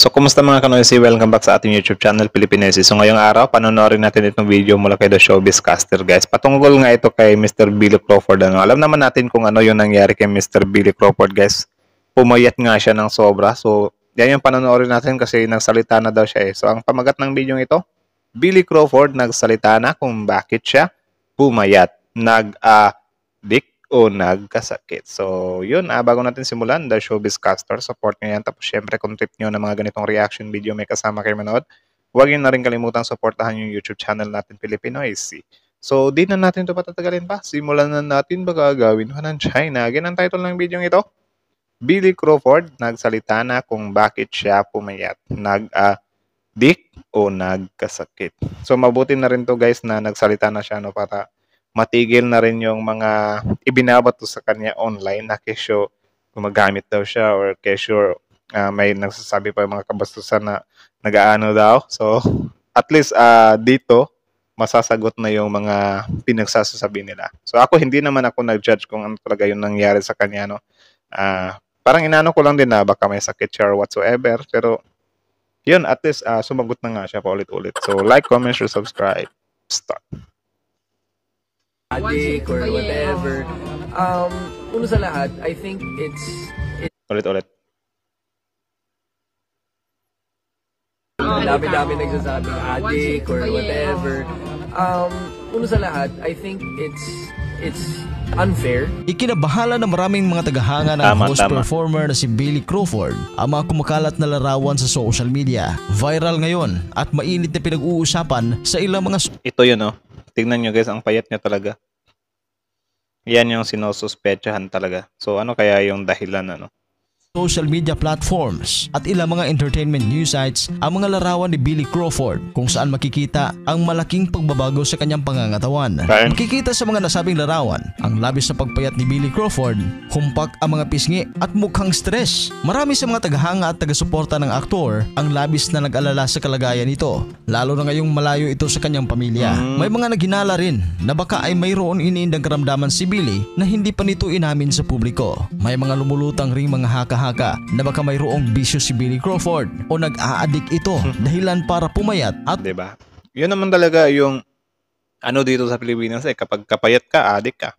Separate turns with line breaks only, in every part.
So, kumusta mga kanoysi? Welcome back sa ating YouTube channel, Pilipinesi. So, ngayong araw, panonorin natin itong video mula kay The Showbiz Caster, guys. Patungkol nga ito kay Mr. Billy Crawford. Alam naman natin kung ano yung nangyari kay Mr. Billy Crawford, guys. Pumayat nga siya ng sobra. So, yan yung panonorin natin kasi nagsalita na daw siya eh. So, ang pamagat ng video ito, Billy Crawford nagsalita na kung bakit siya pumayat. Nag-addict o nagkasakit. So, yun, bago natin simulan, The Showbiz Caster, support nyo yan. Tapos, syempre, kung trip nyo ng mga ganitong reaction video may kasama kayo manood, huwag yun na rin kalimutang supportahan yung YouTube channel natin, Pilipinoisi. So, di na natin ito patatagalin pa. Simulan na natin baka gagawin pa ng China. Again, ang title ng video ito, Billy Crawford nagsalita na kung bakit siya pumayat. Nag-addict o nagkasakit. So, mabuti na rin to guys na nagsalita na siya, no, para matigil na rin yung mga ibinabato sa kanya online na kesyo gumagamit daw siya or kesyo may nagsasabi pa yung mga kabastusan na nag-aano daw. So, at least dito, masasagot na yung mga pinagsasasabi nila. So, ako hindi naman ako nag-judge kung ano talaga yung nangyari sa kanya. No? Parang inano ko lang din na baka may sakit siya or whatsoever. Pero, yun, at least sumagot na nga siya paulit-ulit. So, like, comment, share, subscribe. Start.
Addict or whatever. Una sa lahat, I think
Ulit-ulit.
dami-dami nagsasabing addict or whatever. Una sa lahat, I think it's unfair.
Ikinabahala ng maraming mga tagahanga ng host performer na si Billy Crawford ang mga kumakalat na larawan sa social media. Viral ngayon at mainit na pinag-uusapan sa ilang mga...
Ito yun, no? Tignan nyo guys, ang payat niya talaga. Yan yung sinususpetsahan talaga. So ano kaya yung dahilan, ano?
Social media platforms at ilang mga entertainment news sites ang mga larawan ni Billy Crawford kung saan makikita ang malaking pagbabago sa kanyang pangangatawan. Makikita sa mga nasabing larawan ang labis na pagpayat ni Billy Crawford, humpak ang mga pisngi at mukhang stress. Marami sa mga tagahanga at taga-suporta ng aktor ang labis na nag-alala sa kalagayan nito, lalo na ngayong malayo ito sa kanyang pamilya. May mga naghinala rin na baka ay mayroon iniindang karamdaman si Billy na hindi pa nito inamin sa publiko. May mga lumulutang ring mga haka na baka mayroong bisyo si Billy Crawford o nag-a-addict ito dahilan para pumayat at...
Diba? Yun naman talaga yung ano dito sa Pilipinas eh, kapag kapayat ka, addict ka.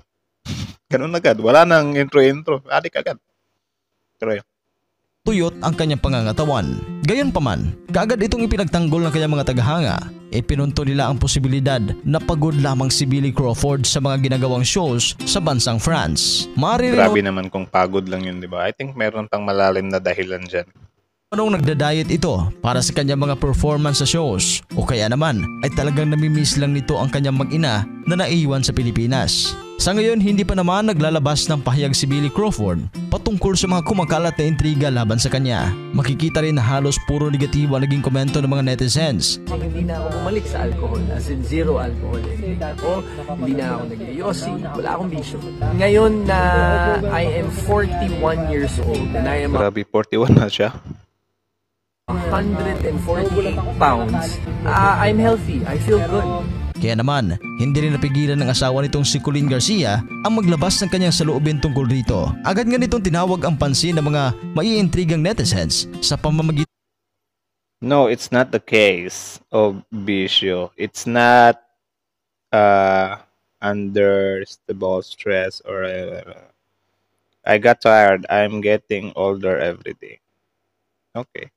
Ganun agad. Wala nang intro-intro. Addict agad. Pero yun.
Tuyot ang kanyang pangangatawan. Gayunpaman, kaagad itong ipinagtanggol ng kanyang mga tagahanga. Ipinunto nila ang posibilidad na pagod lamang si Billy Crawford sa mga ginagawang shows sa bansang France.
Grabe naman kung pagod lang yun, di ba? I think meron pang malalim na dahilan dyan.
Anong nagda-diet ito para sa kanyang mga performance sa shows o kaya naman ay talagang namimiss lang nito ang kanyang mag-ina na naiwan sa Pilipinas. Sa ngayon, hindi pa naman naglalabas ng pahayag si Billy Crawford patungkol sa mga kumakalat na intriga laban sa kanya. Makikita rin na halos puro negatibo ang naging komento ng mga netizens.
Hindi na ako bumalik sa alcohol, as in zero alcohol. O hindi na ako nag-yosi, wala akong bisyo. Ngayon na I am 41 years old and I am...
Grabe, 41 na siya.
148 pounds. I'm healthy. I feel good.
Kaya naman, hindi rin napigilan ng asawa nitong si Colleen Garcia ang maglabas ng kanyang saloobin tungkol dito. Agad nga nitong tinawag ang pansin ng mga maiintrigang netizens sa pamamagitan.
No, it's not the case of bisyo. It's not understandable stress or I got tired. I'm getting older every day. Okay.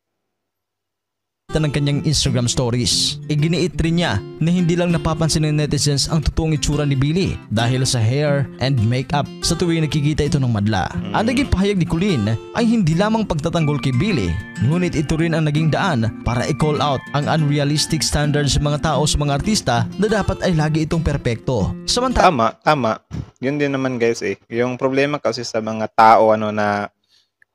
Ng kanyang Instagram stories. Iginiit rin niya na hindi lang napapansin ng netizens ang totoong itsura ni Billy dahil sa hair and makeup sa tuwing nakikita ito ng madla. Ang naging pahayag ni Colleen ay hindi lamang pagtatanggol kay Billy, ngunit ito rin ang naging daan para i-call out ang unrealistic standards sa mga tao sa mga artista na dapat ay lagi itong perpekto.
Tama. Yun din naman guys eh. Yung problema kasi sa mga tao na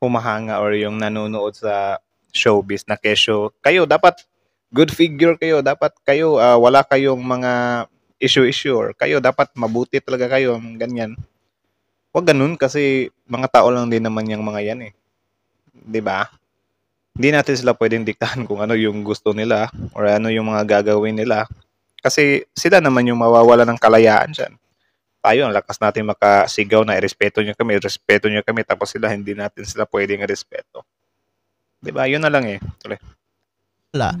humahanga or yung nanonood sa showbiz na kesyo, kayo dapat good figure kayo, dapat kayo wala kayong mga issue or kayo dapat mabuti talaga kayo, ganyan. Huwag ganun kasi mga tao lang din naman yung mga yan eh. 'Di ba? Hindi natin sila pwedeng diktahan kung ano yung gusto nila or ano yung mga gagawin nila kasi sila naman yung mawawala ng kalayaan diyan. Tayo ang lakas natin makasigaw na respeto niyo kami, tapos sila hindi natin sila pwedeng respeto. Diba? Yun na lang eh. Tuloy.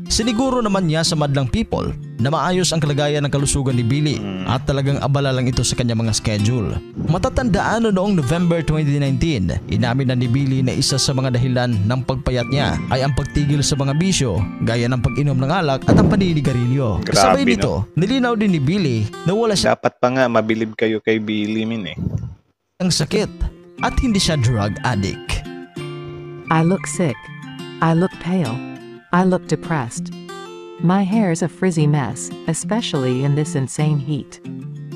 Siniguro naman niya sa madlang people na maayos ang kalagayan ng kalusugan ni Billy at talagang abala lang ito sa kanyang mga schedule. Matatandaan noong November 2019, inamin na ni Billy na isa sa mga dahilan ng pagpayat niya ay ang pagtigil sa mga bisyo gaya ng pag-inom ng alak at ang paninigarilyo. Kasabay nito, nilinaw din ni Billy na wala siya
dapat pa nga mabilib kayo kay Billy
ang sakit at hindi siya drug addict.
I look sick. I look pale. I look depressed. My hair's a frizzy mess, especially in this insane heat.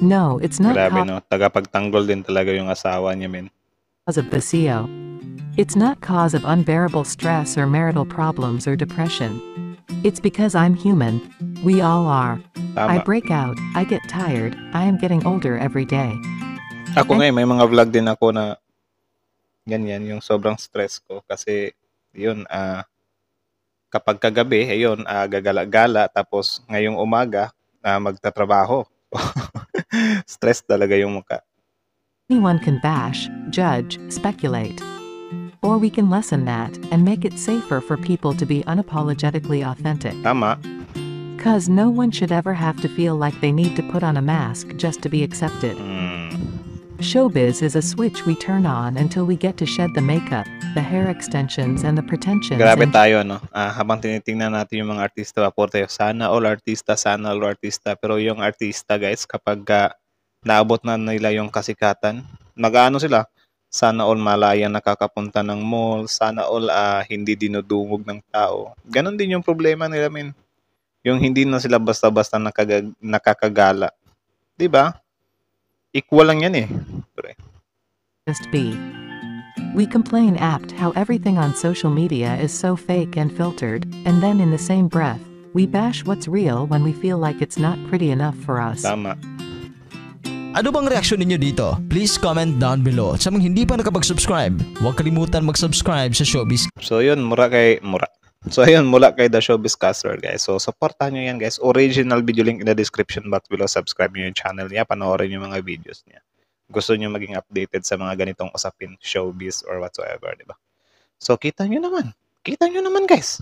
No, it's not
Grabe no, tagapagtanggol din talaga yung asawa niya
cause of BCO. It's not cause of unbearable stress or marital problems or depression. It's because I'm human. We all are. I
Tama.
break out, I get tired, I am getting older every day.
Ako ngayon, may mga vlog din ako na ganyan, yung sobrang stress ko. Kasi, yun, kapag kagabi, ayun, gagala-gala, tapos ngayong umaga, magtatrabaho. Stress talaga yung mukha.
Anyone can bash, judge, speculate. Or we can lessen that and make it safer for people to be unapologetically authentic.
Tama.
Cause no one should ever have to feel like they need to put on a mask just to be accepted. Showbiz is a switch we turn on until we get to shed the makeup, the hair extensions, and the pretensions.
Grabe tayo, no? Habang tinitingnan natin yung mga artista, puro tayo, sana all artista, sana all artista. Pero yung artista, guys, kapag naabot na nila yung kasikatan, nag-ano sila, sana all malayang nakakapunta ng mall, sana all hindi dinudungog ng tao. Ganon din yung problema nila, min. Yung hindi na sila basta-basta nakakagala. Diba? Equal lang yan eh.
Just be. We complain apt how everything on social media is so fake and filtered, and then in the same breath, we bash what's real when we feel like it's not pretty enough for us.
Tama.
Ano bang reaksyon ninyo dito? Please comment down below. At sa mga hindi pa nakapag-subscribe, huwag kalimutan mag-subscribe sa Showbiz.
So yun, mula kay The Showbiz Caster, guys. So supportahan nyo yan, guys. Original video link in the description box below. Subscribe nyo yung channel niya. Panoorin yung mga videos niya. Gusto nyo maging updated sa mga ganitong usapin, showbiz or whatsoever, di ba? So kita nyo naman, guys.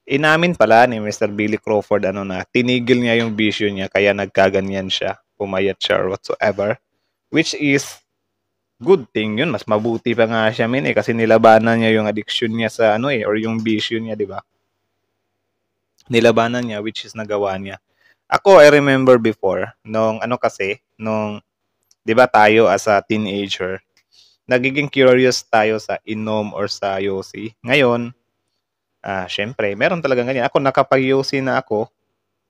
Inamin pala ni Mr. Billy Crawford na tinigil niya yung bisyo niya kaya nagkaganyan siya, pumayat siya or whatsoever, which is good thing yun. Mas mabuti pa nga siya kasi nilabanan niya yung addiction niya sa or yung bisyo niya, di ba? Nilabanan niya, which is nagawa niya. Ako, I remember before, nung di ba tayo as a teenager, nagiging curious tayo sa inom or sa yosi. Ngayon, syempre, meron talaga ganyan. Ako, nakapag-yosi na ako,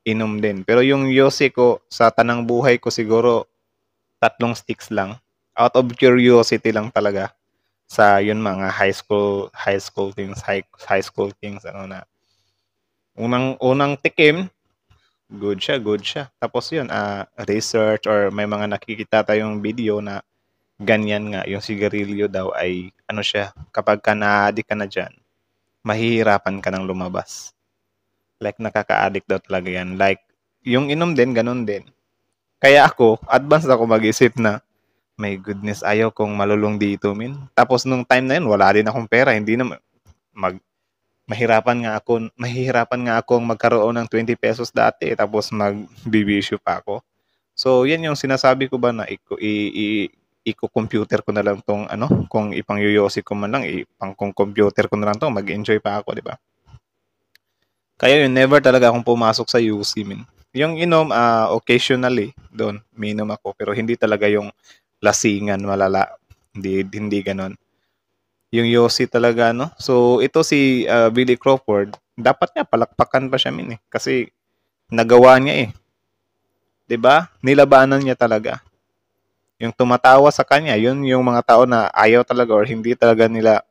inom din. Pero yung yosi ko, sa tanang buhay ko siguro, 3 sticks lang. Out of curiosity lang talaga. Sa yun mga high school things, unang tikim, good siya. Tapos yun, research or may mga nakikita tayong video na ganyan nga, yung sigarilyo daw ay, kapag ka na-addict ka na dyan, mahihirapan ka ng lumabas. Like, nakaka-addict daw talaga yan. Like, yung inom din, ganun din. Kaya ako, advance ako mag-isip na, my goodness, ayaw kong malulong dito, min. Tapos nung time na yun, wala din akong pera. Hindi na, mahihirapan nga akong magkaroon ng 20 pesos dati, tapos magbibisyo pa ako. So, yan yung sinasabi ko ba na i-computer ko na lang tong kung ipang-yoyosi ko man lang, kung computer ko na lang to, mag-enjoy pa ako, di ba? Kaya yun, never talaga akong pumasok sa UC, min. Yung inom, occasionally, doon, minom ako, pero hindi talaga yung lasingan, malala. Hindi ganon. Yung Yossi talaga, no? So, ito si Billy Crawford, dapat niya palakpakan pa siya, min eh. Kasi, nagawa niya eh. 'Di ba? Nilabanan niya talaga. Yung tumatawa sa kanya, yun yung mga tao na ayaw talaga or hindi talaga nila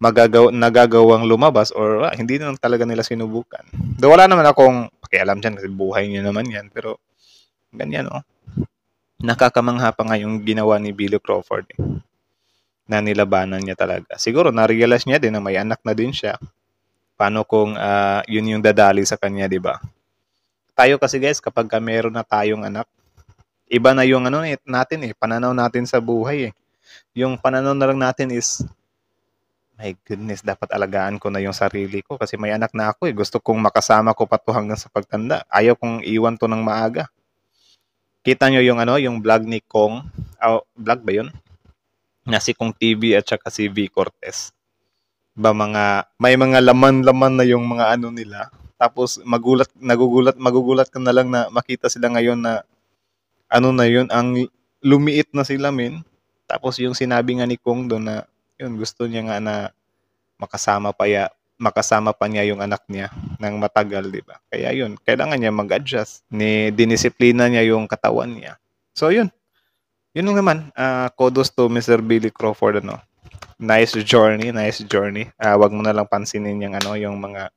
nagagawang lumabas or hindi naman talaga nila sinubukan. Do wala naman akong pakialam dyan kasi buhay niya naman yan. Pero, ganyan, oh. Nakakamangha pa nga yung ginawa ni Billy Crawford eh. Na nilabanan niya talaga. Siguro na-realize niya din na may anak na din siya. Paano kung yun yung dadali sa kanya, di ba? Tayo kasi guys, kapag meron na tayong anak, iba na yung natin eh, pananaw natin sa buhay eh. Yung pananaw na lang natin is, My goodness, dapat alagaan ko na yung sarili ko kasi may anak na ako eh. Gusto kong makasama ko pa to hanggang sa pagtanda. Ayaw kong iwan to ng maaga. Kita nyo yung yung vlog ni Kong. Vlog ba yun? Na si Kong TV at saka si V Cortez. May mga laman-laman na yung mga nila. Tapos magugulat ka na lang na makita sila ngayon na na yun, ang lumiit na sila Tapos yung sinabi nga ni Kong doon na yun, gusto niya nga na makasama pa niya yung anak niya ng matagal, di ba? Kaya yun, kailangan niya mag-adjust. Dinisiplina niya yung katawan niya. So yun. Yun lang naman. Kudos to Mr. Billy Crawford, Nice journey. Wag mo na lang pansinin yung mga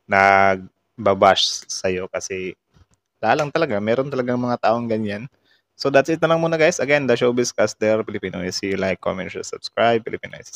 nagbabash sa'yo kasi lalang talaga. Meron talagang mga taong ganyan. So that's it na lang muna guys. Again, The Showbiz Caster, Filipino is here. Like, comment, share, subscribe. Filipino is